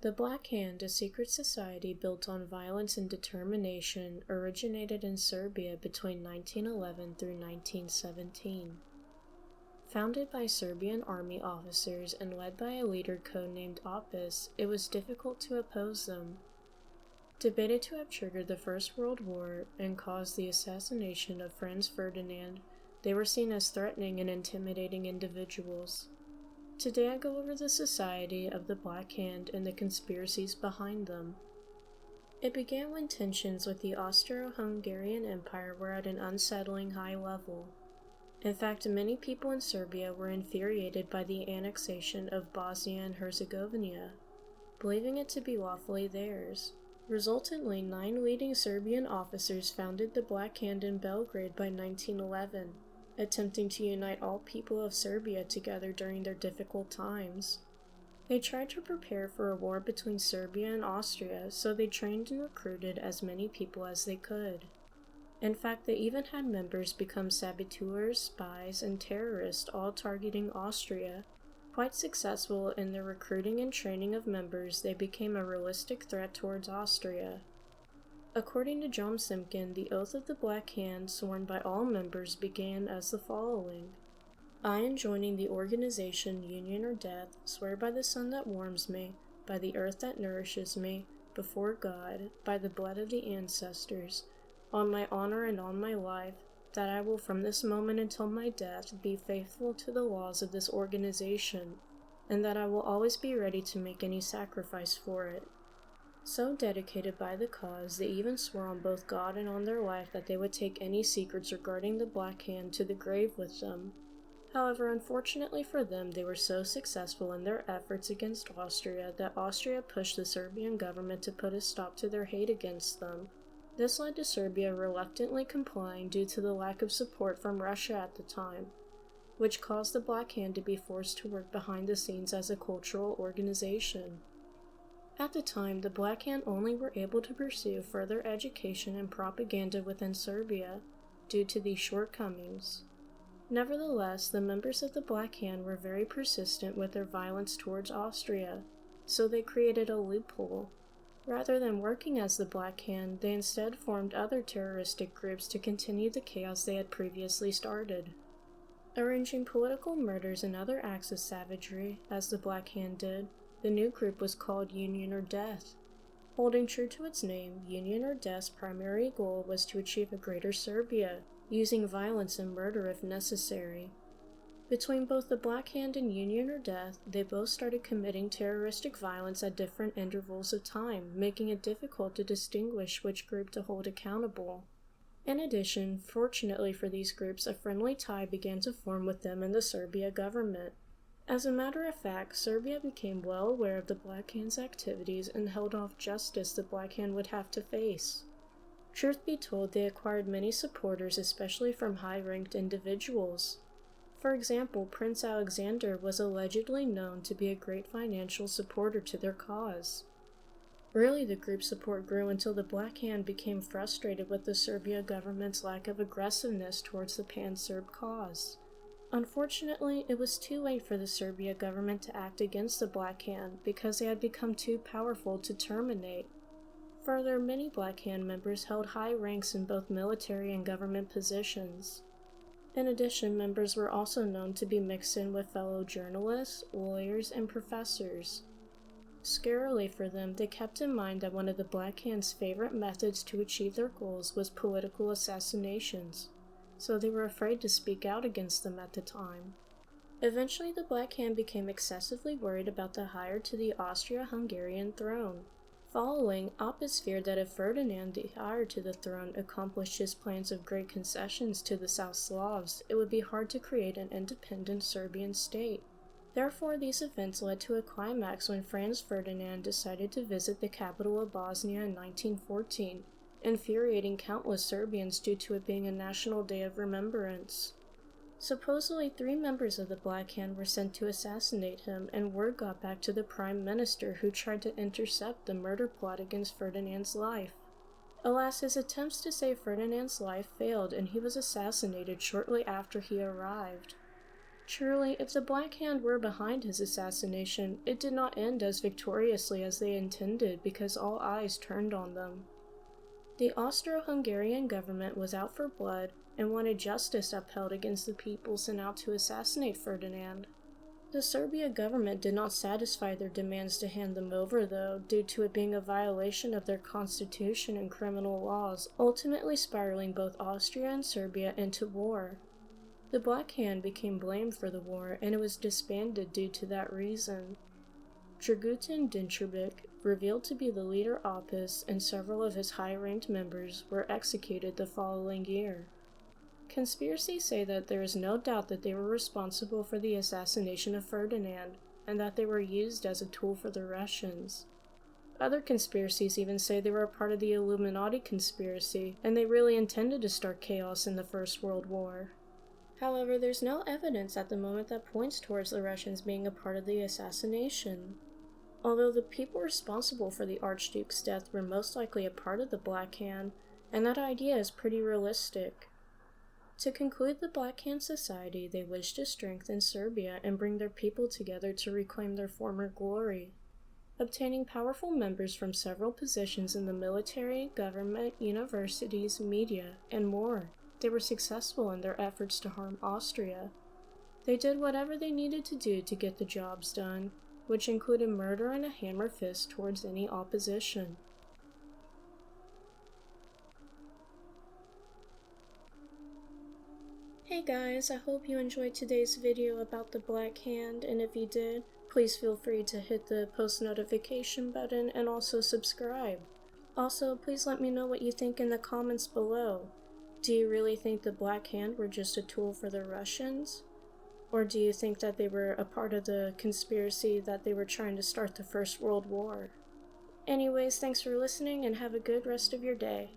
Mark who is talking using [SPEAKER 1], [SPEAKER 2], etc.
[SPEAKER 1] The Black Hand, a secret society built on violence and determination, originated in Serbia between 1911 through 1917. Founded by Serbian army officers and led by a leader codenamed Opis, it was difficult to oppose them. Debated to have triggered the First World War and caused the assassination of Franz Ferdinand, they were seen as threatening and intimidating individuals. Today I go over the Society of the Black Hand and the conspiracies behind them. It began when tensions with the Austro-Hungarian Empire were at an unsettling high level. In fact, many people in Serbia were infuriated by the annexation of Bosnia and Herzegovina, believing it to be lawfully theirs. Resultantly, 9 leading Serbian officers founded the Black Hand in Belgrade by 1911, attempting to unite all people of Serbia together during their difficult times. They tried to prepare for a war between Serbia and Austria, so they trained and recruited as many people as they could. In fact, they even had members become saboteurs, spies, and terrorists, all targeting Austria. Quite successful in their recruiting and training of members, they became a realistic threat towards Austria. According to John Simkin, the oath of the Black Hand sworn by all members began as the following. I, in joining the organization Union or Death, swear by the sun that warms me, by the earth that nourishes me, before God, by the blood of the ancestors, on my honor and on my life, that I will from this moment until my death be faithful to the laws of this organization, and that I will always be ready to make any sacrifice for it. So dedicated by the cause, they even swore on both God and on their life that they would take any secrets regarding the Black Hand to the grave with them. However, unfortunately for them, they were so successful in their efforts against Austria that Austria pushed the Serbian government to put a stop to their hate against them. This led to Serbia reluctantly complying due to the lack of support from Russia at the time, which caused the Black Hand to be forced to work behind the scenes as a cultural organization. At the time, the Black Hand only were able to pursue further education and propaganda within Serbia due to these shortcomings. Nevertheless, the members of the Black Hand were very persistent with their violence towards Austria, so they created a loophole. Rather than working as the Black Hand, they instead formed other terroristic groups to continue the chaos they had previously started. Arranging political murders and other acts of savagery, as the Black Hand did, the new group was called Union or Death. Holding true to its name, Union or Death's primary goal was to achieve a greater Serbia, using violence and murder if necessary. Between both the Black Hand and Union or Death, they both started committing terroristic violence at different intervals of time, making it difficult to distinguish which group to hold accountable. In addition, fortunately for these groups, a friendly tie began to form with them and the Serbia government. As a matter of fact, Serbia became well aware of the Black Hand's activities and held off justice the Black Hand would have to face. Truth be told, they acquired many supporters, especially from high-ranked individuals. For example, Prince Alexander was allegedly known to be a great financial supporter to their cause. Really, the group's support grew until the Black Hand became frustrated with the Serbia government's lack of aggressiveness towards the pan-Serb cause. Unfortunately, it was too late for the Serbia government to act against the Black Hand because they had become too powerful to terminate. Further, many Black Hand members held high ranks in both military and government positions. In addition, members were also known to be mixed in with fellow journalists, lawyers, and professors. Scarily for them, they kept in mind that one of the Black Hand's favorite methods to achieve their goals was political assassinations, so they were afraid to speak out against them at the time. Eventually, the Black Hand became excessively worried about the heir to the Austria-Hungarian throne. Following, Opis feared that if Ferdinand, the heir to the throne, accomplished his plans of great concessions to the South Slavs, it would be hard to create an independent Serbian state. Therefore, these events led to a climax when Franz Ferdinand decided to visit the capital of Bosnia in 1914, infuriating countless Serbians due to it being a national day of remembrance. Supposedly, 3 members of the Black Hand were sent to assassinate him, and word got back to the Prime Minister, who tried to intercept the murder plot against Ferdinand's life. Alas, his attempts to save Ferdinand's life failed, and he was assassinated shortly after he arrived. Surely, if the Black Hand were behind his assassination, it did not end as victoriously as they intended because all eyes turned on them. The Austro-Hungarian government was out for blood and wanted justice upheld against the people sent out to assassinate Ferdinand. The Serbia government did not satisfy their demands to hand them over, though, due to it being a violation of their constitution and criminal laws, ultimately spiraling both Austria and Serbia into war. The Black Hand became blamed for the war, and it was disbanded due to that reason. Dragutin Dinčubić, revealed to be the leader opus, and several of his high-ranked members were executed the following year. Conspiracies say that there is no doubt that they were responsible for the assassination of Ferdinand, and that they were used as a tool for the Russians. Other conspiracies even say they were a part of the Illuminati conspiracy, and they really intended to start chaos in the First World War. However, there's no evidence at the moment that points towards the Russians being a part of the assassination. Although the people responsible for the Archduke's death were most likely a part of the Black Hand, and that idea is pretty realistic. To conclude the Black Hand Society, they wish to strengthen Serbia and bring their people together to reclaim their former glory. Obtaining powerful members from several positions in the military, government, universities, media, and more, they were successful in their efforts to harm Austria. They did whatever they needed to do to get the jobs done, which included murder and a hammer fist towards any opposition. Hey guys, I hope you enjoyed today's video about the Black Hand, and if you did, please feel free to hit the post notification button and also subscribe. Also, please let me know what you think in the comments below. Do you really think the Black Hand were just a tool for the Russians? Or do you think that they were a part of the conspiracy that they were trying to start the First World War? Anyways, thanks for listening and have a good rest of your day.